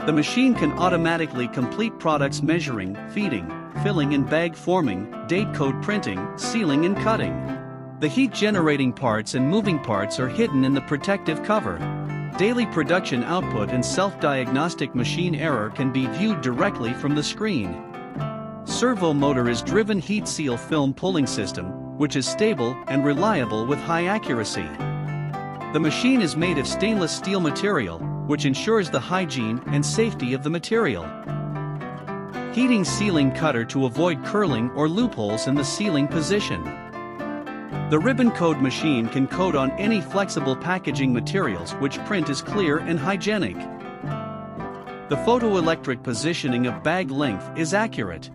The machine can automatically complete products measuring, feeding, filling and bag forming, date code printing, sealing and cutting. The heat-generating parts and moving parts are hidden in the protective cover. Daily production output and self-diagnostic machine error can be viewed directly from the screen. Servo motor is driven heat seal film pulling system, which is stable and reliable with high accuracy. The machine is made of stainless steel material, which ensures the hygiene and safety of the material. Heating sealing cutter to avoid curling or loopholes in the sealing position. The ribbon code machine can code on any flexible packaging materials which print is clear and hygienic. The photoelectric positioning of bag length is accurate.